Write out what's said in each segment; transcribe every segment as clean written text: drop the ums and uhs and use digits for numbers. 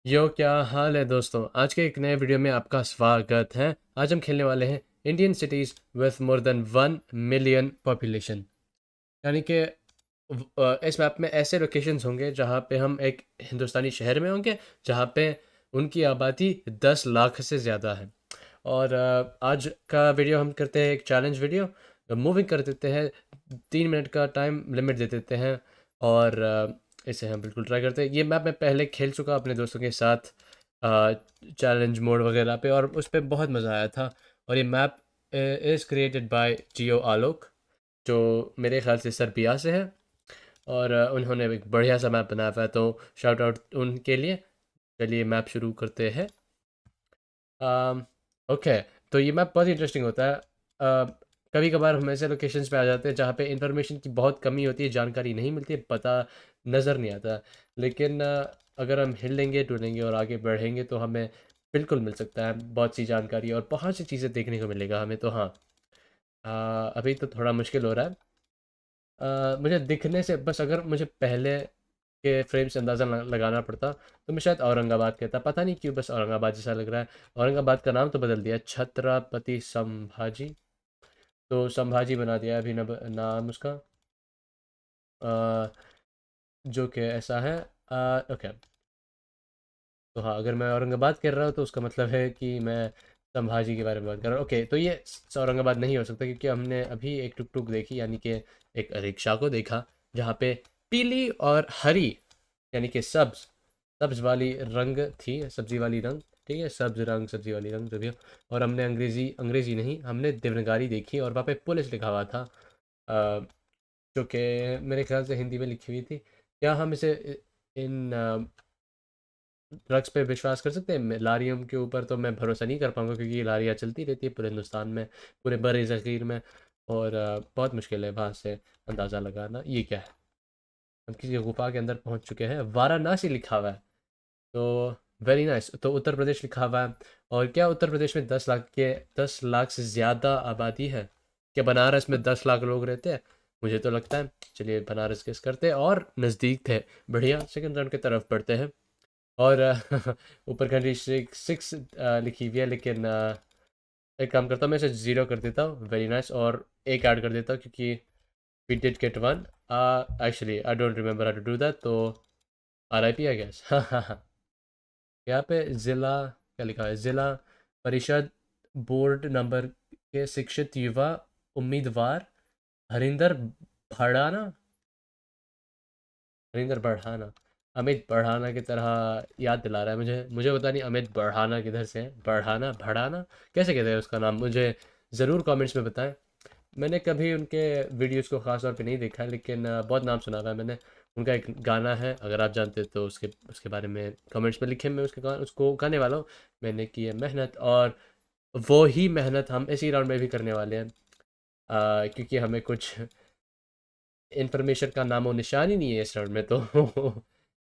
यो क्या हाल है दोस्तों। आज के एक नए वीडियो में आपका स्वागत है। आज हम खेलने वाले हैं Indian cities with more than 1 million population. यानी कि इस मैप में ऐसे लोकेशंस होंगे जहाँ पे हम एक हिंदुस्तानी शहर में होंगे जहाँ पे उनकी आबादी 10 लाख से ज़्यादा है। और आज का वीडियो हम करते हैं एक चैलेंज वीडियो। मूविंग कर देते हैं, 3 मिनट का टाइम लिमिट दे देते हैं। और इसे हम बिल्कुल ट्राई करते हैं। ये मैप मैं पहले खेल चुका अपने दोस्तों के साथ चैलेंज मोड वगैरह पे, और उस पर बहुत मज़ा आया था। और ये मैप इज़ क्रिएटेड बाय जियो आलोक, जो मेरे ख्याल से सर्बिया से है। और उन्होंने एक बढ़िया सा मैप बनाया हुआ है, तो शाउट आउट उनके लिए। चलिए मैप शुरू करते हैं। ओके, तो ये मैप बहुत ही इंटरेस्टिंग होता है। कभी कभार हम ऐसे लोकेशंस पे आ जाते हैं जहाँ पे इंफॉर्मेशन की बहुत कमी होती है, जानकारी नहीं मिलती है, पता नज़र नहीं आता। लेकिन अगर हम हिल लेंगे डुलेंगे और आगे बढ़ेंगे तो हमें बिल्कुल मिल सकता है बहुत सी जानकारी, और बहुत सी चीज़ें देखने को मिलेगा हमें। तो हाँ, अभी तो थोड़ा मुश्किल हो रहा है। मुझे दिखने से बस, अगर मुझे पहले के फ्रेम से अंदाज़ा लगाना पड़ता तो मैं शायद औरंगाबाद कहता। पता नहीं क्यों, बस औरंगाबाद जैसा लग रहा है। औरंगाबाद का नाम तो बदल दिया, छत्रपति संभाजी। तो संभाजी बना दिया अभी नाम उसका। अ, जो कि ऐसा है। ओके, तो हाँ, अगर मैं औरंगाबाद कह रहा हूँ तो उसका मतलब है कि मैं संभाजी के बारे में बात कर रहा हूँ। ओके, तो ये औरंगाबाद नहीं हो सकता, क्योंकि हमने अभी एक टुक टुक देखी, यानी कि एक रिक्शा को देखा जहाँ पे पीली और हरी, यानी कि सब्ज सब्ज वाली रंग थी, सब्जी वाली रंग। ठीक है, सब्ज रंग सब्जी वाली रंग जो भी हो। और हमने अंग्रेजी अंग्रेजी नहीं, हमने देवनागरी देखी और वहाँ पे पुलिस लिखा हुआ था, अ, जो कि मेरे ख्याल से हिंदी में लिखी हुई थी। क्या हम इसे इन ड्रग्स पे विश्वास कर सकते हैं? लारियों के ऊपर तो मैं भरोसा नहीं कर पाऊंगा, क्योंकि ये लारियाँ चलती रहती है पूरे हिंदुस्तान में, पूरे बर ज़ख़ीर में। और बहुत मुश्किल है वहाँ से अंदाज़ा लगाना। ये क्या है? हम किसी गुफा के अंदर पहुँच चुके हैं। वाराणसी लिखा हुआ है, तो वेरी नाइस। तो उत्तर प्रदेश लिखा हुआ है। और क्या उत्तर प्रदेश में 10 लाख से ज़्यादा आबादी है? क्या बनारस में 10 लाख लोग रहते हैं? मुझे तो लगता है। चलिए बनारस गेस करते हैं, और नज़दीक थे। बढ़िया, सेकंड राउंड की तरफ बढ़ते हैं। और ऊपर कंट्री सिक्स लिखी हुई है, लेकिन एक काम करता हूँ, मैं इसे ज़ीरो कर देता हूँ। Very nice. और एक ऐड कर देता हूँ, क्योंकि we did get one. Actually I don't remember how to do that, तो R I P I guess. यहाँ पे ज़िला क्या लिखा है? ज़िला परिषद बोर्ड नंबर के शिक्षित युवा उम्मीदवार हरिंदर भड़ाना। हरिंदर बढ़ाना, अमित बढ़ाना की तरह याद दिला रहा है मुझे। मुझे पता नहीं अमित बढ़ाना किधर से है। बढ़ाना भड़ाना कैसे कहते हैं उसका नाम, मुझे ज़रूर कमेंट्स में बताएं। मैंने कभी उनके वीडियोस को ख़ास तौर पे नहीं देखा है, लेकिन बहुत नाम सुना हुआ है मैंने। उनका एक गाना है, अगर आप जानते हैं तो उसके उसके बारे में कमेंट्स में लिखें। मैं उसको गाने वाला हूँ। मैंने की है मेहनत, और वो ही मेहनत हम इसी राउंड में भी करने वाले हैं। क्योंकि हमें कुछ इन्फॉर्मेशन का नामो निशान ही नहीं है इस राउंड में, तो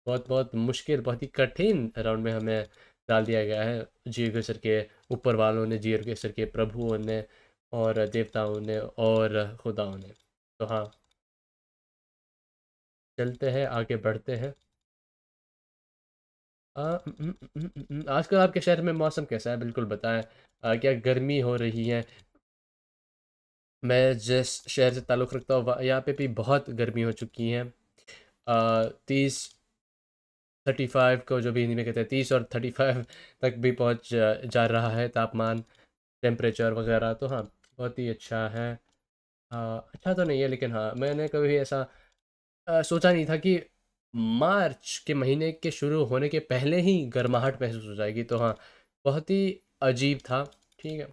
बहुत बहुत मुश्किल, बहुत ही कठिन राउंड में हमें डाल दिया गया है जियो के सर के ऊपर वालों ने, जियो के सर के प्रभुओं ने, और देवताओं ने, और खुदाओं ने। तो हाँ, चलते हैं, आगे बढ़ते हैं। आजकल आपके शहर में मौसम कैसा है, बिल्कुल बताएं। क्या गर्मी हो रही है? मैं जिस शहर से ताल्लुक़ रखता हूँ यहाँ पे भी बहुत गर्मी हो चुकी है। 30 35 को, जो भी हिंदी में कहते हैं 30 और 35 तक भी पहुंच जा रहा है तापमान, टेम्परेचर वगैरह। तो हाँ, बहुत ही अच्छा है। अच्छा तो नहीं है, लेकिन हाँ, मैंने कभी ऐसा सोचा नहीं था कि मार्च के महीने के शुरू होने के पहले ही गर्माहट महसूस हो जाएगी। तो हाँ, बहुत ही अजीब था। ठीक है,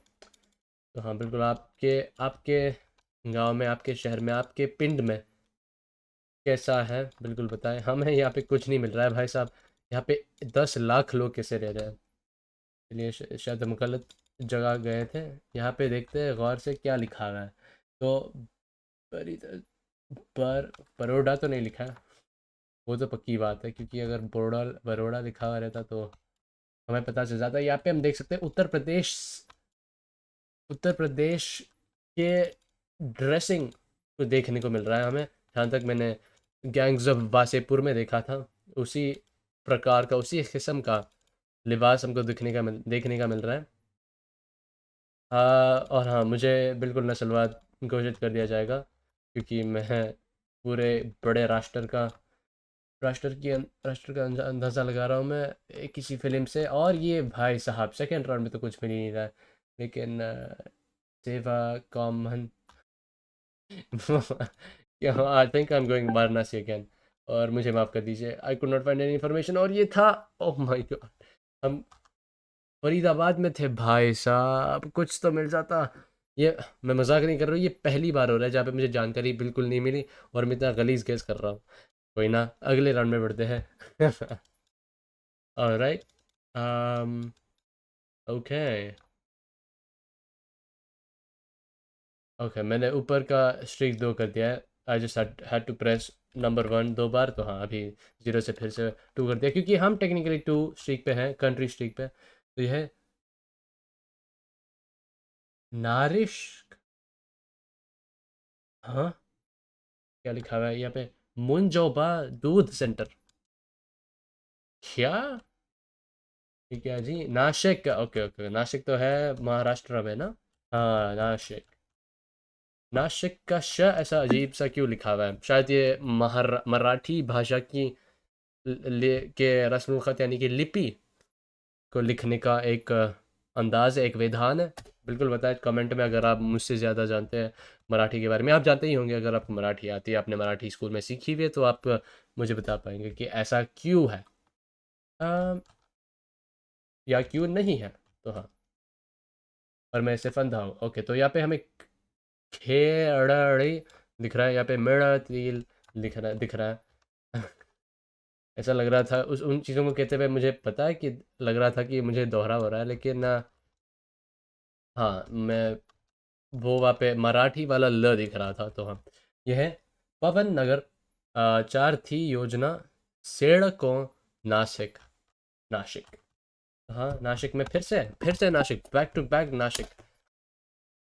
तो हाँ बिल्कुल, आपके आपके गांव में, आपके शहर में, आपके पिंड में कैसा है, बिल्कुल बताएं। हमें यहाँ पे कुछ नहीं मिल रहा है भाई साहब। यहाँ पे 10 लाख लोग कैसे रह रहे हैं? चलिए, शायद हम गलत जगह गए थे। यहाँ पे देखते हैं गौर से क्या लिखा हुआ है। तो बड़ी बरोडा तो नहीं लिखा है, वो तो पक्की बात है, क्योंकि अगर बरोड़ा बरोड़ा लिखा हुआ रहता तो हमें पता चल जाता। यहाँ पे हम देख सकते हैं उत्तर प्रदेश के ड्रेसिंग को देखने को मिल रहा है हमें। जहाँ तक मैंने गैंग्स ऑफ वासेपुर में देखा था, उसी प्रकार का, उसी किस्म का लिबास हमको देखने का मिल रहा है। हाँ, और हाँ, मुझे बिल्कुल नस्लवाद घोषित कर दिया जाएगा, क्योंकि मैं पूरे बड़े राष्ट्र का अंदाज़ा लगा रहा हूँ मैं किसी फिल्म से। और ये भाई साहब सेकंड राउंड में तो कुछ मिल ही नहीं रहा है, लेकिन सेवा common I think I am going Varanasi again, और मुझे माफ़ कर दीजिए, I could not find any information. और ये था, ओह माय गॉड, हम फरीदाबाद में थे भाई साहब, कुछ तो मिल जाता। ये मैं मजाक नहीं कर रहा हूँ, ये पहली बार हो रहा है जहाँ पे मुझे जानकारी बिल्कुल नहीं मिली और मैं इतना गलीज गेस कर रहा हूँ। कोई ना, अगले राउंड में बढ़ते हैं। ऑलराइट, ओके ओके, मैंने ऊपर का स्ट्रीक 2 कर दिया है। I just had to press number 1 2 बार, तो हाँ अभी 0 से फिर से 2 कर दिया, क्योंकि हम टेक्निकली 2 स्ट्रीक पे हैं, कंट्री स्ट्रीक पे। तो यह है नारिश। हाँ, क्या लिखा हुआ है यहाँ पे? मुंजोबा दूध सेंटर। क्या? ठीक है जी, नासिक, ओके ओके, नासिक तो है महाराष्ट्र में ना। हाँ, नासिक। नासिक का श ऐसा अजीब सा क्यों लिखा हुआ है? शायद ये मराठी भाषा की के रस्म ख़त यानी कि लिपि को लिखने का एक अंदाज है, एक विधान है। बिल्कुल बताएं कमेंट में, अगर आप मुझसे ज़्यादा जानते हैं मराठी के बारे में। आप जानते ही होंगे, अगर आपको मराठी आती है, आपने मराठी स्कूल में सीखी हुई है, तो आप मुझे बता पाएंगे कि ऐसा क्यों है, या क्यों नहीं है। तो हाँ, और मैं इससे फंदा हूँ। ओके, तो यहाँ पे हमें खेड़ड़ी दिख रहा है, यहाँ पे मेड़ा तिल दिख रहा है। ऐसा लग रहा था उस उन चीज़ों को कहते हुए, मुझे पता है कि लग रहा था कि मुझे दोहरा हो रहा है, लेकिन हाँ, मैं वो वहाँ पे मराठी वाला ल दिख रहा था। तो हाँ, यह है पवन नगर, चार थी योजना सेड़को नासिक। नासिक, हाँ नासिक में फिर से Nashik, back to back Nashik.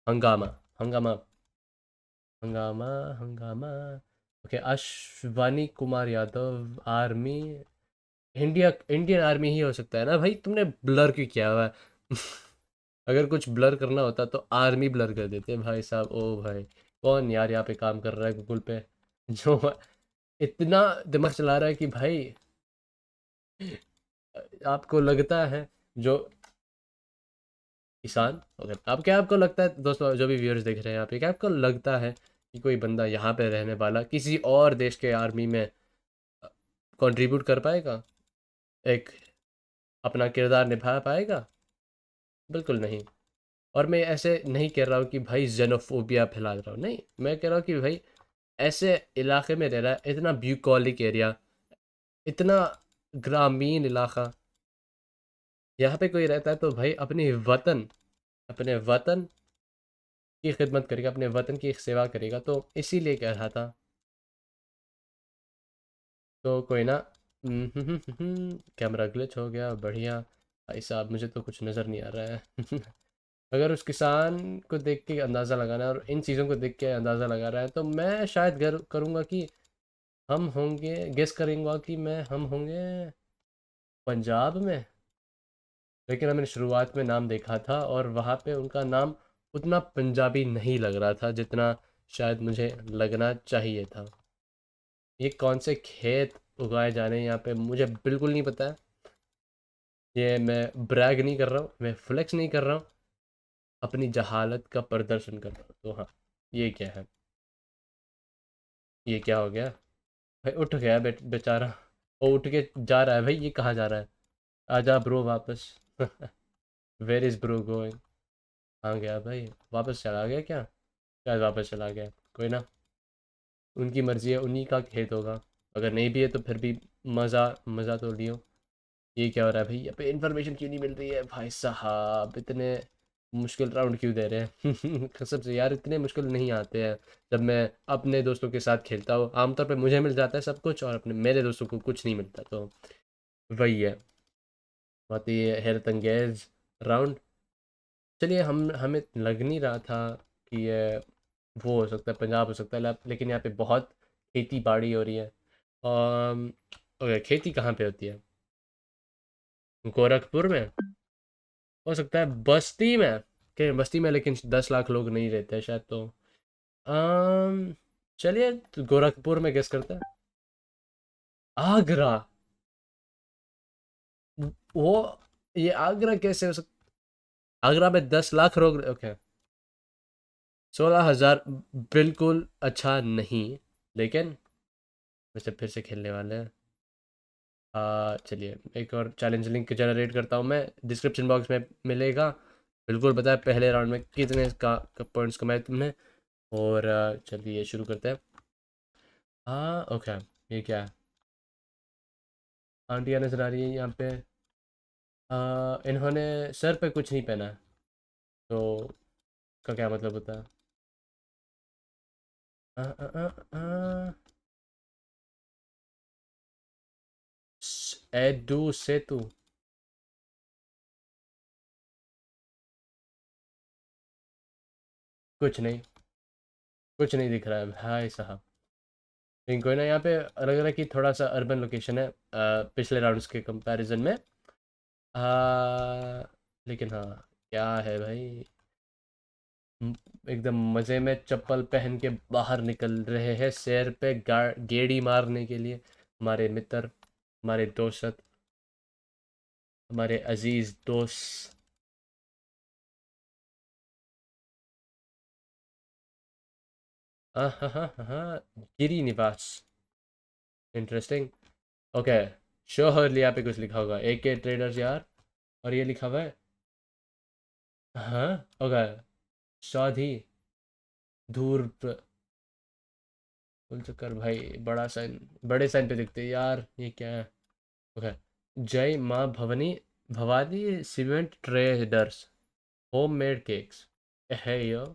हंगामा, हंगामा, हंगामा, हंगामा। Okay, Ashwani Kumar Yadav army, Indian army ही हो सकता है ना भाई? तुमने ब्लर क्यों किया हुआ है? अगर कुछ ब्लर करना होता तो आर्मी ब्लर कर देते भाई साहब। ओ भाई, कौन यार यहाँ पे काम कर रहा है गूगल पे, जो इतना दिमाग चला रहा है कि भाई आपको लगता है जो किसान, अगर आप, क्या आपको लगता है दोस्तों, जो भी व्यूअर्स देख रहे हैं यहाँ पे, क्या आपको लगता है कि कोई बंदा यहाँ पे रहने वाला किसी और देश के आर्मी में कंट्रीब्यूट कर पाएगा, एक अपना किरदार निभा पाएगा? बिल्कुल नहीं। और मैं ऐसे नहीं कह रहा हूँ कि भाई जेनोफोबिया फैला रहा हूँ, नहीं, मैं कह रहा हूँ कि भाई ऐसे इलाके में रह रहा है, इतना ब्यूकॉलिक एरिया, इतना ग्रामीण इलाका, यहाँ पे कोई रहता है तो भाई अपने वतन की खिदमत करेगा, अपने वतन की सेवा करेगा, तो इसीलिए कह रहा था। तो कोई ना। कैमरा ग्लिच हो गया, बढ़िया। भाई साहब, मुझे तो कुछ नज़र नहीं आ रहा है। अगर उस किसान को देख के अंदाज़ा लगाना है और इन चीज़ों को देख के अंदाज़ा लगा रहा है, तो मैं शायद करूँगा कि हम होंगे, गेस करूँगा कि हम होंगे पंजाब में। लेकिन मैंने शुरुआत में नाम देखा था और वहाँ पे उनका नाम उतना पंजाबी नहीं लग रहा था जितना शायद मुझे लगना चाहिए था। ये कौन से खेत उगाए जाने हैं यहाँ पे, मुझे बिल्कुल नहीं पता है। ये मैं ब्रैग नहीं कर रहा हूँ, मैं फ्लेक्स नहीं कर रहा हूँ, अपनी जहालत का प्रदर्शन कर रहा हूँ। तो हाँ, ये क्या है? ये क्या हो गया भाई? उठ गया बेचारा, वो उठ के जा रहा है भाई, ये कहाँ जा रहा है? आजा ब्रो वापस। Where is bro going? कहाँ गया भाई? वापस चला गया क्या? शायद वापस चला गया। कोई ना, उनकी मर्ज़ी है, उन्हीं का खेत होगा। अगर नहीं भी है तो फिर भी मज़ा मज़ा तो लियो। ये क्या हो रहा है भाई? यहाँ पे इन्फॉर्मेशन क्यों नहीं मिल रही है भाई साहब? इतने मुश्किल राउंड क्यों दे रहे हैं? कसम से यार, इतने मुश्किल नहीं आते हैं जब मैं अपने दोस्तों के साथ खेलता हूँ। आमतौर पे मुझे मिल जाता है सब कुछ और अपने मेरे दोस्तों को कुछ नहीं मिलता, तो वही है, बहुत ही हैरत अंगेज राउंड। चलिए, हम हमें लग नहीं रहा था कि ये वो हो सकता है, पंजाब हो सकता है, लेकिन यहाँ पे बहुत खेती बाड़ी हो रही है। ओके, खेती कहाँ पे होती है? गोरखपुर में हो सकता है, बस्ती में, के बस्ती में, लेकिन 10 लाख लोग नहीं रहते हैं शायद, तो अम चलिए तो गोरखपुर में गेस करते हैं। आगरा। वो, ये आगरा कैसे हो सकता? आगरा में 10 लाख लोग, ओके। 16,000 बिल्कुल अच्छा नहीं, लेकिन वैसे फिर से खेलने वाले हैं। चलिए एक और चैलेंज लिंक जनरेट करता हूँ मैं, डिस्क्रिप्शन बॉक्स में मिलेगा। बिल्कुल बताए पहले राउंड में कितने का पॉइंट्स कमाए तुमने। और चलिए शुरू करते हैं। हाँ ओके, ये क्या है? आंटियाँ नजर आ रही है यहाँ पे। इन्होंने सर पे कुछ नहीं पहना है, तो उसका क्या मतलब होता है? आ, आ, आ, आ, एदू सेतु। कुछ नहीं, कुछ नहीं दिख रहा है भाई साहब। लेकिन कोई ना, यहाँ पे अलग रहा कि थोड़ा सा अर्बन लोकेशन है पिछले राउंड्स के कंपैरिजन में। लेकिन हाँ, क्या है भाई, म- एकदम मज़े में चप्पल पहन के बाहर निकल रहे हैं सैर पे, गेड़ी मारने के लिए, हमारे मित्र, हमारे दोस्त, हमारे अजीज दोस्त। हाँ हाँ हाँ हाँ, गिरी निवास। इंटरेस्टिंग। ओके, शोहर लिया पे कुछ लिखा होगा, ए के ट्रेडर्स यार। और ये लिखा हुआ है। हाँ ओके, साधी धूर फुल चक्कर भाई, बड़ा साइन, बड़े साइन पे दिखते हैं यार, ये क्या है? ओके, जय माँ Bhavani, Bhavani cement traders, home made cakes है यो।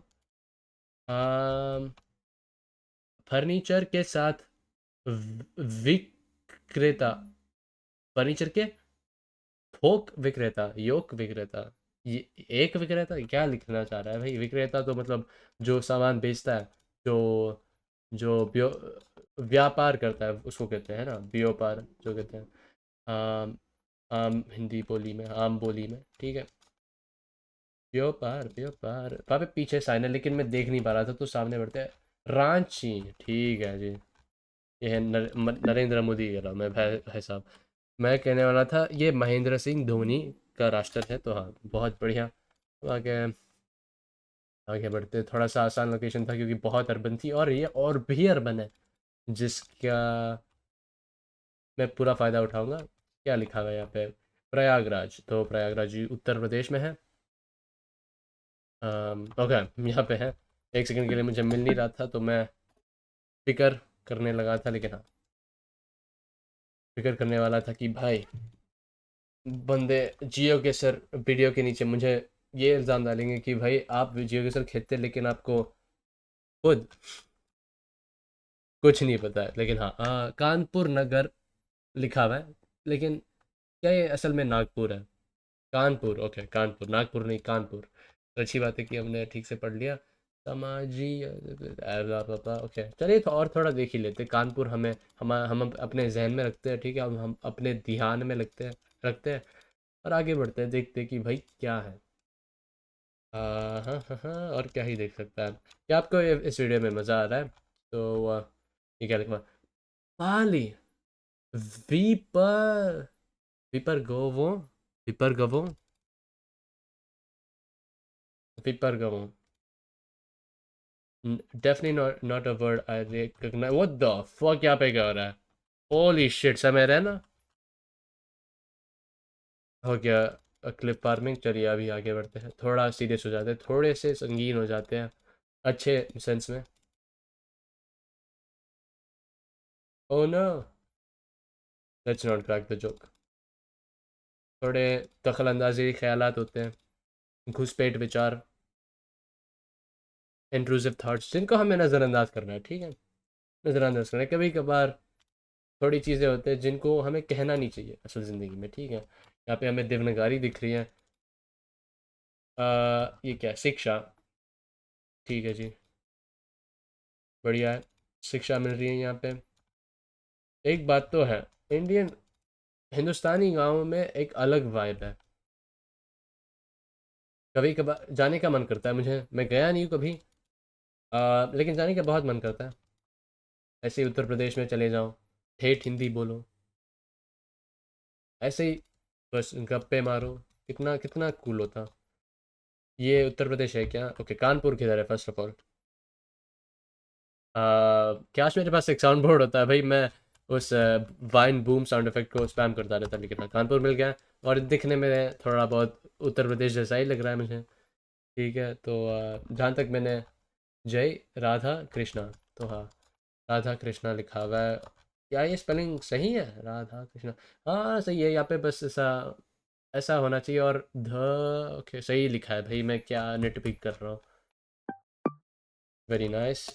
फर्नीचर के साथ विक्रेता, फर्नीचर के थोक विक्रेता, योग विक्रेता, ये एक विक्रेता क्या लिखना चाह रहा है भाई? विक्रेता तो मतलब जो सामान बेचता है, जो जो व्यापार करता है उसको कहते हैं ना, व्यापार जो कहते हैं। आम, आम हिंदी बोली में, आम बोली में, ठीक है। व्यापार व्यापार, वहाँ पे पीछे साइन है लेकिन मैं देख नहीं पा रहा था, तो सामने बढ़ते हैं। रांची, ठीक है जी। ये है नरेंद्र मोदी कह रहा हूँ मैं, भाई साहब। मैं कहने वाला था ये महेंद्र सिंह धोनी का राष्ट्र है, तो हाँ बहुत बढ़िया। तो आगे, आगे बढ़ते, थोड़ा सा आसान लोकेशन था क्योंकि बहुत अर्बन थी, और ये और भी अर्बन है जिसका मैं पूरा फ़ायदा उठाऊंगा। क्या लिखा हुआ है यहाँ पे? प्रयागराज, तो प्रयागराज जी उत्तर प्रदेश में है। ओके, यहाँ पे है। एक सेकंड के लिए मुझे मिल नहीं रहा था, तो मैं फिक्र करने लगा था, लेकिन हाँ, फिक्र करने वाला था कि भाई बंदे जियो के सर वीडियो के नीचे मुझे ये इल्ज़ाम डालेंगे कि भाई आप जियो के सर खेलते हैं, लेकिन आपको खुद कुछ नहीं पता है। लेकिन हाँ, कानपुर नगर लिखा हुआ है, लेकिन क्या ये असल में नागपुर है? कानपुर, ओके कानपुर, नागपुर नहीं कानपुर। तो अच्छी बात है कि हमने ठीक से पढ़ लिया। समाजी ओके, चलिए तो और थोड़ा देख ही लेते, कानपुर हमें, हम अपने जहन में रखते हैं, ठीक है, हम अपने ध्यान में रखते हैं, और आगे बढ़ते हैं, देखते हैं कि भाई क्या है। हाँ हाँ हाँ, और क्या ही देख सकता है। क्या आपको इस वीडियो में मज़ा आ रहा है? तो ये क्या लिखा? पाली, वीपर, वीपर गवो, वीपर गवो, वीपर गवो। Definitely not a word I recognize. What the fuck यहाँ पे क्या हो रहा है? Holy shit, समय रहना हो गया। क्लिप फार्मिंग, चलिए अभी आगे बढ़ते हैं, थोड़ा सीरियस हो जाते हैं, थोड़े से संगीन हो जाते हैं, अच्छे सेंस में। Oh no, let's not crack the joke। थोड़े दखल अंदाजी ख्यालात होते हैं, घुसपैठ विचार, इंट्रूसिव थॉट्स, जिनको हमें नज़रअंदाज करना है, ठीक है, नज़रअंदाज करना है। कभी कभार थोड़ी चीज़ें होती हैं जिनको हमें कहना नहीं चाहिए असल ज़िंदगी में, ठीक है। यहाँ पे हमें देवनागरी दिख रही है। ये क्या, शिक्षा, ठीक है जी, बढ़िया है, शिक्षा मिल रही है यहाँ पे। एक बात तो है, इंडियन हिंदुस्तानी गाँव में एक अलग वाइब है। कभी कभार जाने का मन करता है मुझे, मैं गया नहीं हूँ कभी। लेकिन जाने का बहुत मन करता है। ऐसे ही उत्तर प्रदेश में चले जाओ, ठेठ हिंदी बोलो, ऐसे ही बस गप्पे मारो। कितना कितना कूल होता। ये उत्तर प्रदेश है क्या? ओके, कानपुर किधर है फर्स्ट ऑफ ऑल? काश मेरे पास एक साउंड बोर्ड होता है भाई, मैं उस वाइन बूम साउंड इफेक्ट को स्पैम करता रहता, लेकिन हाँ, कानपुर मिल गया। और दिखने में थोड़ा बहुत उत्तर प्रदेश जैसा ही लग रहा है मुझे। ठीक है, तो जहाँ तक मैंने जय राधा कृष्णा, तो हाँ, राधा कृष्णा लिखा हुआ है। क्या ये स्पेलिंग सही है, राधा कृष्णा? हाँ सही है, यहाँ पे बस ऐसा ऐसा होना चाहिए। और ध ओके, सही लिखा है भाई, मैं क्या नेट पिक कर रहा हूँ। Very nice,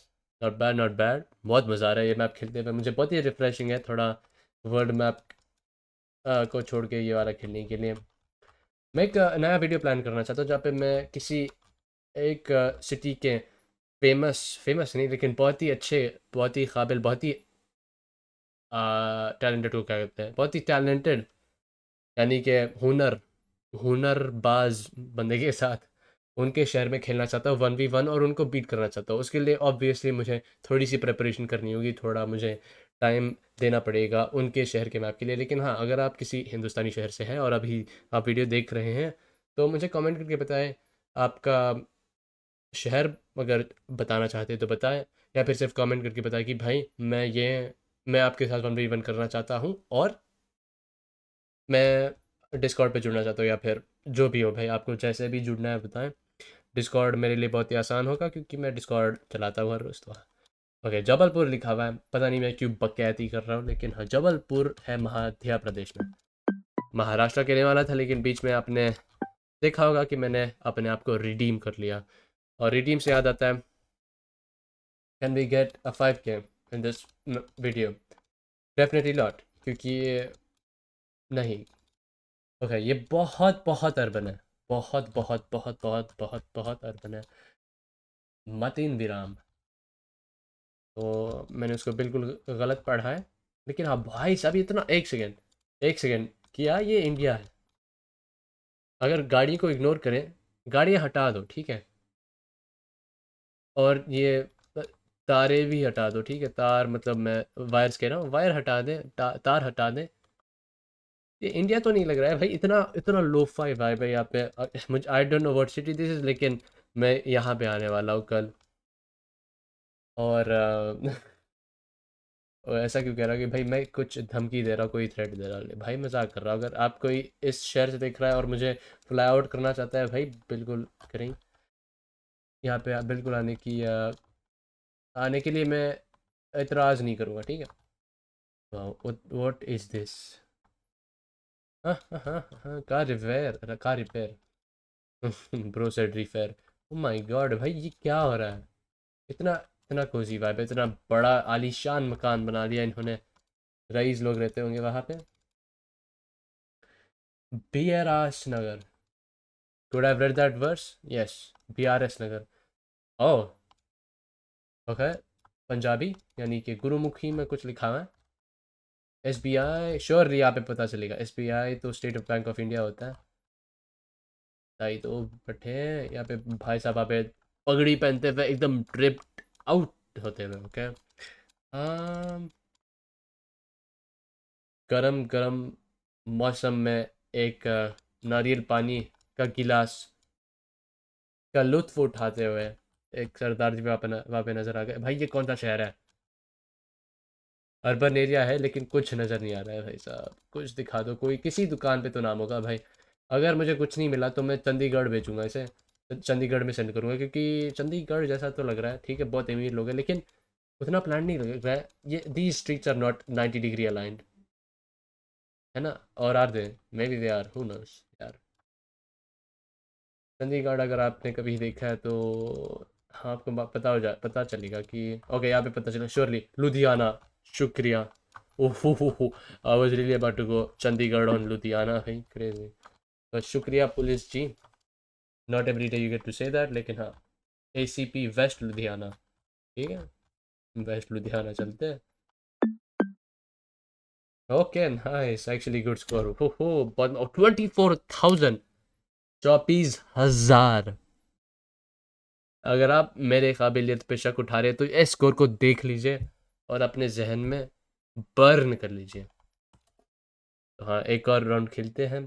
not bad not bad. बहुत मज़ा आ रहा है ये मैप खेलते हुए, मुझे बहुत ही रिफ्रेशिंग है थोड़ा वर्ल्ड मैप को छोड़ के ये वाला खेलने के लिए। मैं एक नया वीडियो प्लान करना चाहता हूँ जहाँ पे मैं किसी एक सिटी के फेमस फेमस नहीं लेकिन बहुत ही अच्छे, बहुत ही काबिल, बहुत ही टैलेंटेड को क्या कहते हैं, बहुत ही टैलेंटेड, यानी कि हुनर हुनरबाज बंदे के साथ उनके शहर में खेलना चाहता हूँ 1v1, और उनको बीट करना चाहता हूँ। उसके लिए ऑब्वियसली मुझे थोड़ी सी प्रिपरेशन करनी होगी, थोड़ा मुझे टाइम देना पड़ेगा उनके शहर के मैप के लिए। लेकिन हाँ, अगर आप किसी हिंदुस्तानी शहर से हैं और अभी आप वीडियो देख रहे हैं, तो मुझे कमेंट करके बताएं आपका शहर, अगर बताना चाहते हैं तो बताएं, या फिर सिर्फ कमेंट करके बताएं कि भाई मैं आपके साथ 1v1 करना चाहता हूँ, और मैं डिस्कॉर्ड पे जुड़ना चाहता हूँ, या फिर जो भी हो भाई, आपको जैसे भी जुड़ना है बताएं। डिस्कॉर्ड मेरे लिए बहुत ही आसान होगा क्योंकि मैं डिस्कॉर्ड चलाता हूँ हर रोज़। तो ओके, जबलपुर लिखा हुआ है, पता नहीं मैं क्यों बकैती कर रहा हूँ, लेकिन हाँ, जबलपुर है मध्य प्रदेश में। महाराष्ट्र के रहने वाला था, लेकिन बीच में आपने देखा होगा कि मैंने अपने आप को रिडीम कर लिया। और रिडीम से याद आता है, can we get a 5K in this video? Definitely not, क्योंकि नहीं। ओके, ये बहुत बहुत अर्बन है, बहुत बहुत बहुत बहुत बहुत बहुत अर्बन है। मतीन विराम, तो मैंने उसको बिल्कुल गलत पढ़ा है। लेकिन हाँ भाई साहब, इतना एक सेकेंड, एक सेकेंड, क्या ये इंडिया है? अगर गाड़ी को इग्नोर करें, गाड़ियाँ हटा दो ठीक है, और ये तारे भी हटा दो ठीक है, तार मतलब मैं वायर्स कह रहा हूँ, वायर हटा दें, तार हटा दें, ये इंडिया तो नहीं लग रहा है भाई। इतना इतना लोफाई वाइब है यहाँ पे। मुझे I don't know what city this is, लेकिन मैं यहाँ पे आने वाला हूँ कल। और और ऐसा क्यों कह रहा हूँ कि भाई मैं कुछ धमकी दे रहा हूँ, कोई थ्रेट दे रहा हूँ? भाई मजाक कर रहा हूँ। अगर आप कोई इस शहर से देख रहा है और मुझे फ्लाई आउट करना चाहता है, भाई बिल्कुल करें। यहाँ पे आप बिल्कुल आने के लिए मैं एतराज़ नहीं करूँगा, ठीक है। What is this? हाँ हाँ हाँ हाँ, car repair bro said repair. O my God भाई, ये क्या हो रहा है? इतना इतना कोजी वाइब है, इतना बड़ा आलीशान मकान बना दिया इन्होंने। रईस लोग रहते होंगे वहाँ पे। BRS Nagar, could I have read that verse? Yes, BRS Nagar. Oh, okay, Punjabi, यानी कि गुरुमुखी में कुछ लिखा हुआ है। SBI श्योर, यहाँ पे पता चलेगा। SBI तो state of bank of India होता है। ताई तो बैठे हैं यहाँ पे भाई साहब, यहाँ पे पगड़ी पहनते हुए एकदम ड्रिप्ड आउट होते हुए। ओके, गरम गरम मौसम में एक नारियल पानी का गिलास का लुत्फ उठाते हुए एक सरदार जी वहाँ पे नजर आ गए। भाई ये कौन सा शहर है? अर्बन एरिया है, लेकिन कुछ नज़र नहीं आ रहा है भाई साहब। कुछ दिखा दो, कोई किसी दुकान पे तो नाम होगा भाई। अगर मुझे कुछ नहीं मिला तो मैं चंडीगढ़ भेजूंगा इसे, चंडीगढ़ में सेंड करूंगा, क्योंकि चंडीगढ़ जैसा तो लग रहा है। ठीक है, बहुत अमीर लोग हैं, लेकिन उतना प्लान नहीं लग रहा है। ये these streets are not 90 degree aligned, है ना? और are they, maybe they are, who knows यार। चंडीगढ़ अगर आपने कभी देखा है तो हाँ, आपको पता चलेगा कि ओके, यहाँ पे पता चला श्योरली लुधियाना। शुक्रिया। ओहो, I was really about to go Chandigarh on Ludhiana, भाई क्रेजी। बस शुक्रिया police ji, not every day you get to say that, लेकिन हाँ, ACP वेस्ट लुधियाना। ठीक है, वेस्ट लुधियाना चलते हैं। Okay nice, actually good score. हो, बहुत 24,000, 24,000। अगर आप मेरे काबिलियत पे शक उठा रहे हैं तो इस स्कोर को देख लीजिए और अपने जहन में बर्न कर लीजिए। तो हाँ, एक और राउंड खेलते हैं।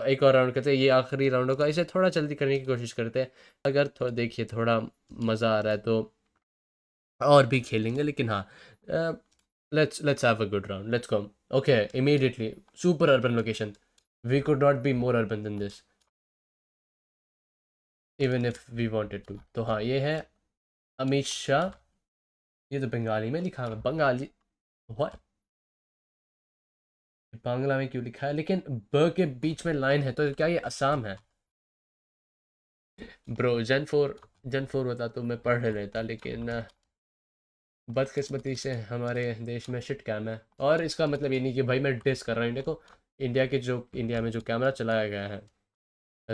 एक और राउंड करते हैं, ये आखिरी राउंड होगा, इसे थोड़ा जल्दी करने की कोशिश करते हैं। अगर देखिए थोड़ा मज़ा आ रहा है तो और भी खेलेंगे, लेकिन हाँ, let's have a good round, let's go. Okay, immediately super urban location, we could not be more urban than this, even if we wanted to. तो हाँ, ये है अमित शाह। ये तो बंगाली में लिखा हुआ है, बंगाली। व्हाट? बांग्ला में क्यों लिखा है? लेकिन ब के बीच में लाइन है, तो क्या ये असम है? ब्रो, जन फोर होता तो मैं पढ़ लेता, लेकिन बदकिस्मती से हमारे देश में शिट कैम है। और इसका मतलब ये नहीं कि भाई मैं डिस कर रहा हूँ इंडिया को। इंडिया में जो कैमरा चलाया गया है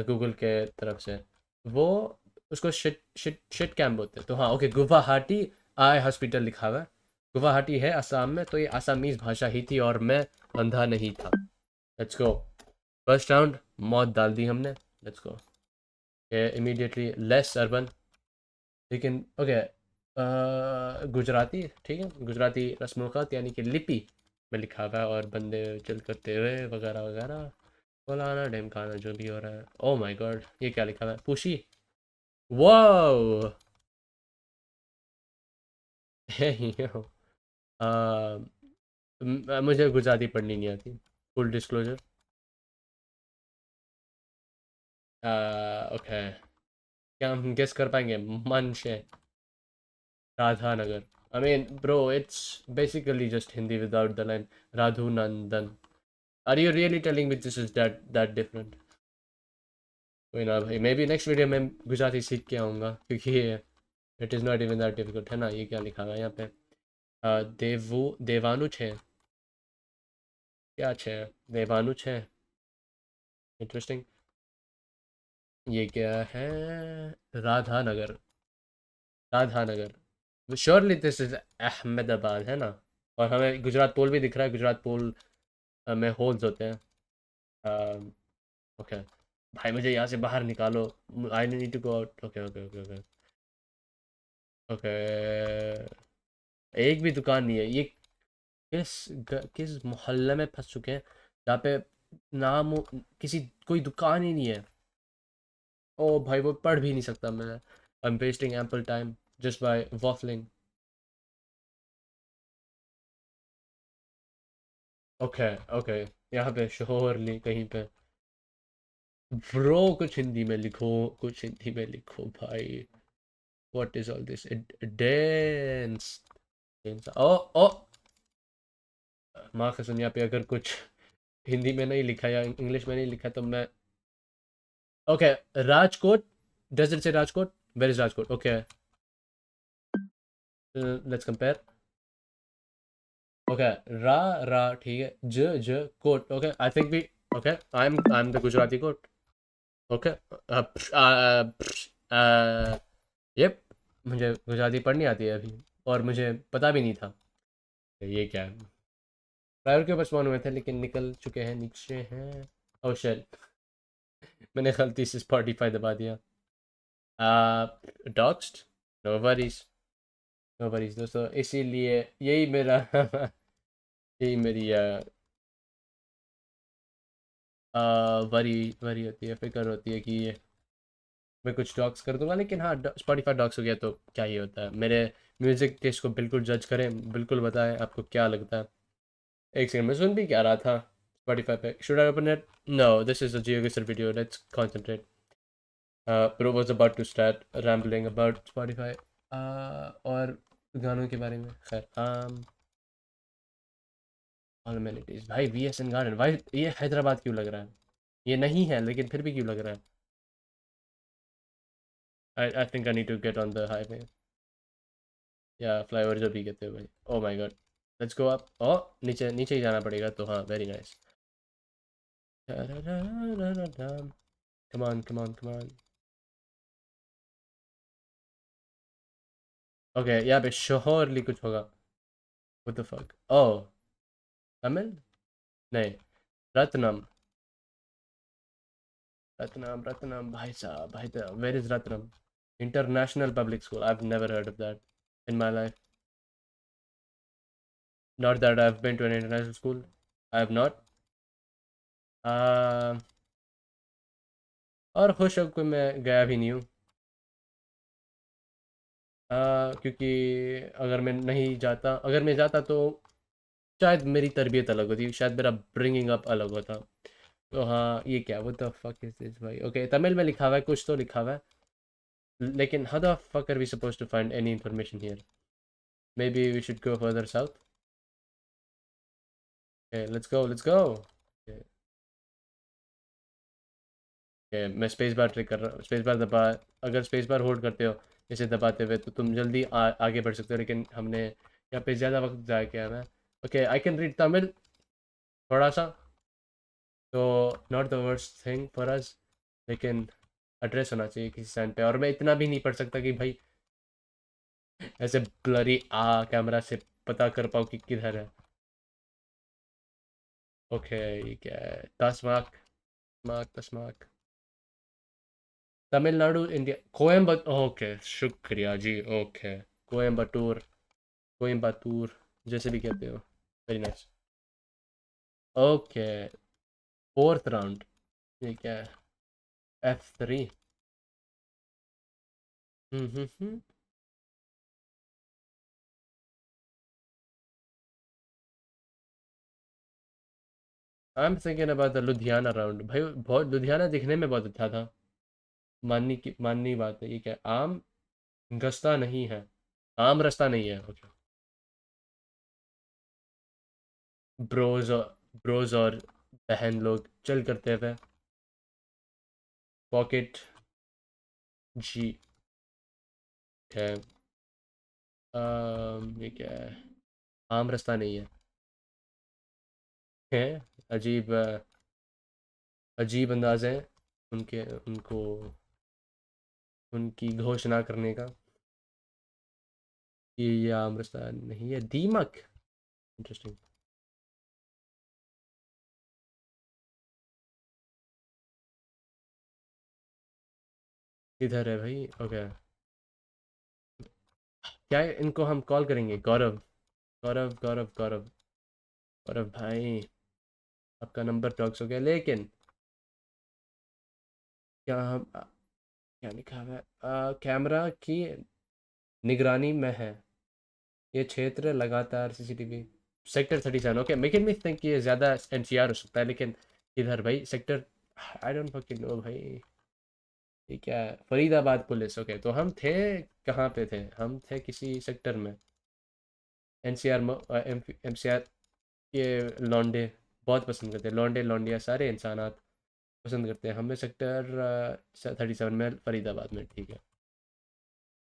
गूगल के तरफ से, वो उसको शिट शिट शिट कैम बोलते हैं। तो हाँ, ओके, गुवाहाटी आई हॉस्पिटल लिखा हुआ है। गुवाहाटी है असम में, तो ये असमीज भाषा ही थी और मैं अंधा नहीं था। Let's go. फर्स्ट राउंड मौत डाल दी हमने। Let's go. Immediately less urban, लेकिन ओके, गुजराती ठीक है, गुजराती रस्मों यानी कि लिपि में लिखा हुआ है, और बंदे चल करते हुए वगैरह वगैरह, फलाना ढिमकाना जो भी हो रहा है। ओ माय गॉड, ये क्या लिखा हुआ है? पुशी। वाओ। मुझे गुजराती पढ़नी नहीं आती, फुल डिस्क्लोजर। ओके, क्या हम गेस कर पाएंगे? मन से Radha Nagar. I mean bro, it's basically just Hindi without the line Radhu Nandan. Are you really telling me this is that different? कोई ना भाई, मे बी नेक्स्ट वीडियो में गुजराती सीख के आऊँगा, क्योंकि it is not even that difficult, है ना? ये क्या लिखा हुआ है यहाँ पे? देवानुज है। क्या है? देवानुज है। इंटरेस्टिंग। ये क्या है? राधा नगर। राधा नगर, श्योरली दिस इज अहमदाबाद, है ना? और हमें गुजरात पोल भी दिख रहा है, गुजरात पोल में होल्स होते हैं। ओके, भाई मुझे यहाँ से बाहर निकालो। I need to go out. Okay okay okay okay okay. एक भी दुकान नहीं है। ये किस मोहल्ले में फंस चुके हैं जहाँ पे नाम किसी कोई दुकान ही नहीं है? ओ भाई, वो पढ़ भी नहीं सकता मैं। I am wasting ample time just by waffling. Okay okay, यहाँ पे शोर नहीं कहीं पे। ब्रो, कुछ हिंदी में लिखो, कुछ हिंदी में लिखो भाई। What is all this? Dense. ओ ओ, माँ कसम, यहाँ पे अगर कुछ हिंदी में नहीं लिखा या इंग्लिश में नहीं लिखा तो मैं। Okay, Rajkot. Does it say Rajkot? Where is Rajkot? Okay, let's compare. Okay, रा रा ठीक है, ज ज कोट। ओके, आई थिंक भी। Okay, I am the Gujarati कोट। ओके। यप, मुझे गुजराती पढ़नी आती है अभी, और मुझे पता भी नहीं था। ये क्या है? प्रायर के बस वन हुए थे, लेकिन निकल चुके हैं, नीचे हैं। ओह शिट, मैंने गलती से स्पॉटिफाई दबा दिया। डॉक्स्ड। नो वरीज, नो वरीज दोस्तों, इसीलिए यही मेरा यही मेरी वरी वरी होती है, फिक्र होती है कि मैं कुछ डॉक्स कर दूंगा। लेकिन हाँ, स्पॉटिफाई डॉक्स हो गया तो क्या ही होता है। मेरे म्यूज़िक टेस्ट को बिल्कुल जज करें, बिल्कुल बताएं आपको क्या लगता है। एक सेकंड, मैं सुन भी क्या रहा था स्पॉटिफाई पे? Should I open it? No, this is a GeoGuessr video, let's concentrate. Pro was about to start rambling about Spotify और गानों के बारे में। खैर, ऑल amenities भाई, VSN गार्डन भाई, ये हैदराबाद क्यों लग रहा है? ये नहीं है, लेकिन फिर भी क्यों लग रहा है? I think I need to get on the highway, या फ्लाईओवर जो भी कहते हो भाई। Oh my God, let's go up. Oh, नीचे नीचे ही जाना पड़ेगा, तो हाँ, very nice. Come on come on come on. Okay, यहाँ पे शोहरली कुछ होगा। What the fuck? Oh, Tamil नहीं, रत्नम। रत्नम रत्नम भाई साहब, भाई साहब, where is Ratnam? International public school, I have never heard of that in my life. Not that I've been to an international school. I have not. uh, और खुश हूँ कि मैं गया भी नहीं हूँ। क्योंकि अगर मैं नहीं जाता, अगर मैं जाता तो शायद मेरी तरबियत अलग होती, शायद मेरा ब्रिंगिंग अप अलग होता। तो हाँ, ये क्या, what the fuck is this भाई? ओके, तमिल में लिखा हुआ है, कुछ तो लिखा हुआ है, लेकिन how the fuck are we supposed to find any information here? Maybe we should go further south. Let's go, let's go. मैं स्पेस बार ट्रिक कर रहा हूँ, स्पेस बार दबा। अगर स्पेस बार होल्ड करते हो इसे दबाते हुए तो तुम जल्दी आगे बढ़ सकते हो, लेकिन हमने यहाँ पे ज़्यादा वक्त ज़ाया किया है। मैं okay, I can read Tamil थोड़ा सा, तो not the worst thing for us, लेकिन एड्रेस होना चाहिए किसी साइन पे। और मैं इतना भी नहीं पढ़ सकता कि भाई ऐसे ब्लरी कैमरा से पता कर पाओ कि किधर है। ओके, ये क्या है? TASMAC, mark TASMAC. Tamil Nadu India, Coimbatore, okay शुक्रिया जी, ओके। कोयम्बटूर, कोयम्बतूर, जैसे भी कहते हो। Very nice. Okay, fourth round, ये क्या है? F3। Hmm. I am thinking about the Ludhiana round भाई, बहुत लुधियाना दिखने में बहुत अच्छा था। माननी बात है, ये क्या? आम गस्ता नहीं है, आम रास्ता नहीं है, ओके। ब्रोज और ब्रोज और बहन लोग चल करते हुए। पॉकेट जी है। ये क्या है? आम रास्ता नहीं है, है अजीब, अजीब अंदाज है उनके, उनको, उनकी घोषणा करने का कि ये आम रास्ता नहीं है। दीमक, इंटरेस्टिंग। इधर है भाई, ओके। क्या है? इनको हम कॉल करेंगे गौरव, गौरव गौरव गौरव। गौरव भाई, आपका नंबर टॉक्स हो गया, लेकिन क्या हम क्या लिखा हुआ है? कैमरा की निगरानी में है ये क्षेत्र, लगातार CCTV. Sector 37, okay, making me think ये ज़्यादा एनसीआर हो सकता है, लेकिन इधर भाई sector, I don't fucking know भाई। ये क्या है? Faridabad police, okay. तो हम थे, कहाँ पे थे? हम थे किसी सेक्टर में। एनसीआर, एमसीआर, ये लौंडे बहुत पसंद करते हैं, लौंडे लौंडिया सारे इंसान पसंद करते हैं हमें। सेक्टर 37 में, फरीदाबाद में, ठीक है।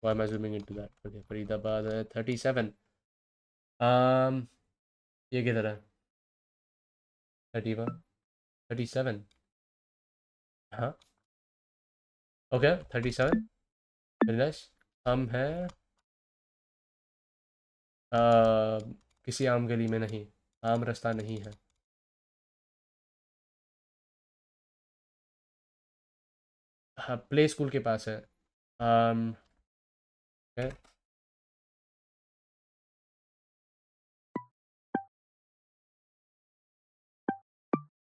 Why am I zooming into that? Okay, Faridabad है 37। um ये किधर है? 31, 37, हाँ, ओके 37। Very nice. हम हैं किसी आम गली में नहीं, आम रास्ता नहीं है। हाँ, प्ले स्कूल के पास है। um, है,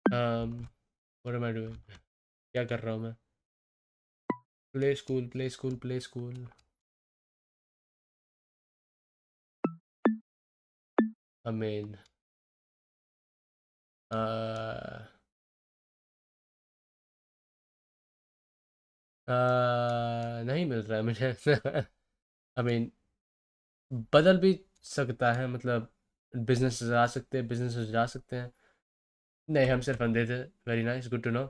व्हाट एम आई डूइंग? क्या कर रहा हूँ मैं? Play school, play school, play school. I mean, नहीं मिल रहा है मुझे। आई मीन, बदल भी सकता है, मतलब बिजनेस जा सकते हैं, बिजनेस जा सकते हैं। नहीं, हम सिर्फ अंधे थे। Very nice, good to know.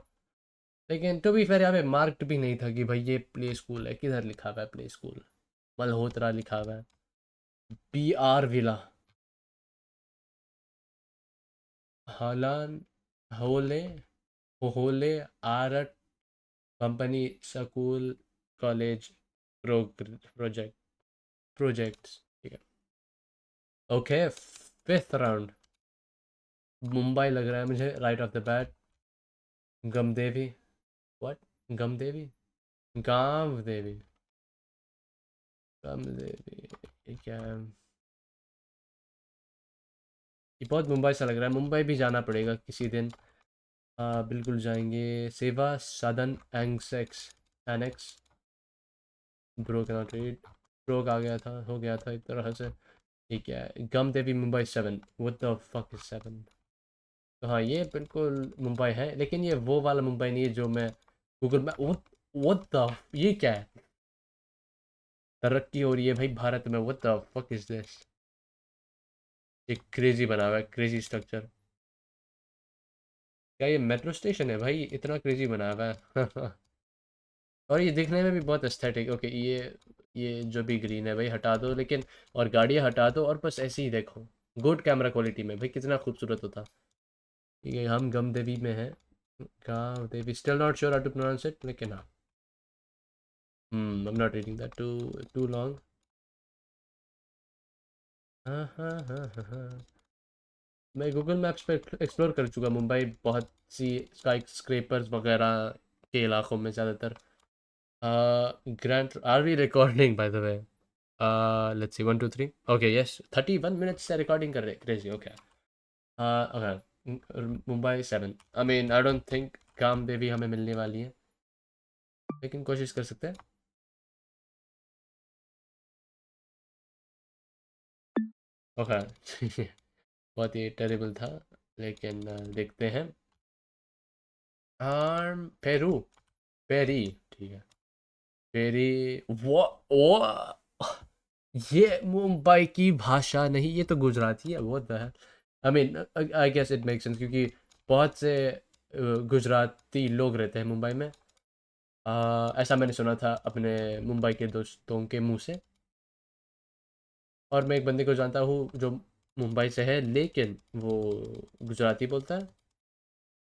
लेकिन टू बी फेयर, यहाँ पे मार्क्ड भी नहीं था कि भाई ये प्ले स्कूल है। किधर लिखा हुआ है प्ले स्कूल? मल्होत्रा लिखा हुआ है। पी आर विला, हालान, होले, होले, art company, school, college, project, projects, ठीक है। Okay, fifth round. मुंबई लग रहा है मुझे right off the bat. Gamdevi. What? Gamdevi? Gaon Devi? गमदेवी? ये क्या है? ये बहुत मुंबई सा लग रहा है, मुंबई भी जाना पड़ेगा किसी दिन। बिल्कुल जाएंगे। सेवा सदन एंगसेक्स एनेक्स। Bro cannot read. ब्रोक आ गया था, हो गया था एक तरह से। ठीक है, Gamdevi Mumbai 7। What the fuck is 7? तो हाँ, ये बिल्कुल मुंबई है, लेकिन ये वो वाला मुंबई नहीं है जो मैं गूगल में। व्हाट द, ये क्या है? तरक्की हो रही है भाई भारत में, what the fuck is this? एक क्रेजी बना हुआ है, क्रेजी स्ट्रक्चर। क्या ये मेट्रो स्टेशन है भाई? इतना क्रेजी बना हुआ है। और ये दिखने में भी बहुत एस्थेटिक। ओके, ये जो भी ग्रीन है भाई हटा दो, लेकिन और गाड़ियाँ हटा दो, और बस ऐसे ही देखो। गुड कैमरा क्वालिटी में भाई कितना खूबसूरत होता। ठीक है, हम गम देवी में हैं। Gaon Devi, still not sure how to pronounce it, लेकिन हाँ। I am not reading that too too long. हाँ हाँ हाँ हाँ हाँ। मैं गूगल मैप्स पे एक्सप्लोर कर चुका मुंबई, बहुत सी स्काई स्क्रेपर्स वगैरह के इलाकों में ज़्यादातर। Grand, are we recording by the way? Let's see, 1 2 3। Okay, yes, 31 minutes से रिकॉर्डिंग कर रहे, crazy. Okay. Okay, Mumbai 7। I mean I don't think काम देवी हमें मिलने वाली है, लेकिन कोशिश कर सकते हैं। ओके। बहुत ही टेरिबल था, लेकिन देखते हैं। पेरू। पेरी। ठीक है। पेरी। वो ओ, ये मुंबई की भाषा नहीं, ये तो गुजराती है। वो the, I mean I guess it make sense, क्योंकि बहुत से गुजराती लोग रहते हैं मुंबई में। ऐसा मैंने सुना था अपने मुंबई के दोस्तों के मुंह से। और मैं एक बंदे को जानता हूँ जो मुंबई से है, लेकिन वो गुजराती बोलता है,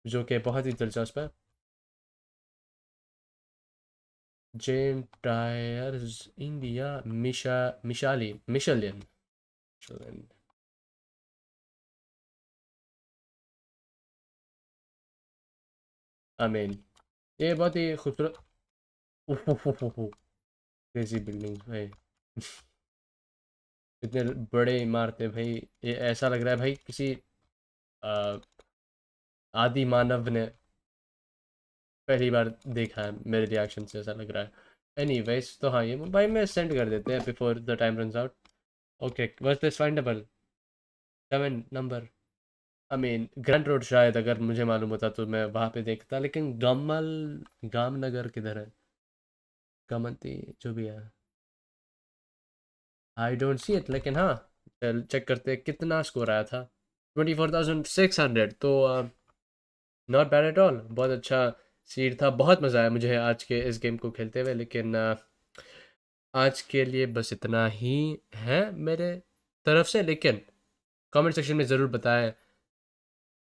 जो कि बहुत ही दिलचस्प है। जेन टायर्स इंडिया। मिशाली मिशलिन। आई मीन ये बहुत ही खूबसूरत। क्रेजी बिल्डिंग भाई। इतने बड़े इमारतें भाई। ये ऐसा लग रहा है भाई किसी आ, आदि मानव ने पहली बार देखा है, मेरे रिएक्शन से ऐसा लग रहा है। एनीवेज, तो हाँ, ये मुंबई में सेंड कर देते हैं before the time runs out. Okay, was this findable? 7 number. I mean grand road शायद अगर मुझे मालूम होता तो मैं वहाँ पे देखता, लेकिन गमल, गामनगर किधर है? गमती, जो भी है। आई डोंट सी इट, लेकिन हाँ, चेक करते हैं कितना स्कोर आया था। 24,600, तो नॉट बैड एट ऑल, बहुत अच्छा सीड था। बहुत मज़ा आया मुझे आज के इस गेम को खेलते हुए, लेकिन आज के लिए बस इतना ही है मेरे तरफ से। लेकिन कमेंट सेक्शन में ज़रूर बताएं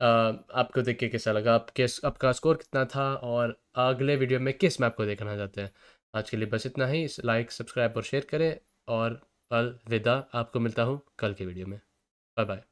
आपको देख के कैसा लगा, आपका स्कोर कितना था, और अगले वीडियो में किस मैप को देखना चाहते हैं। आज के लिए बस इतना ही। लाइक, सब्सक्राइब और शेयर करें, और अलविदा। आपको मिलता हूँ कल के वीडियो में। Bye bye.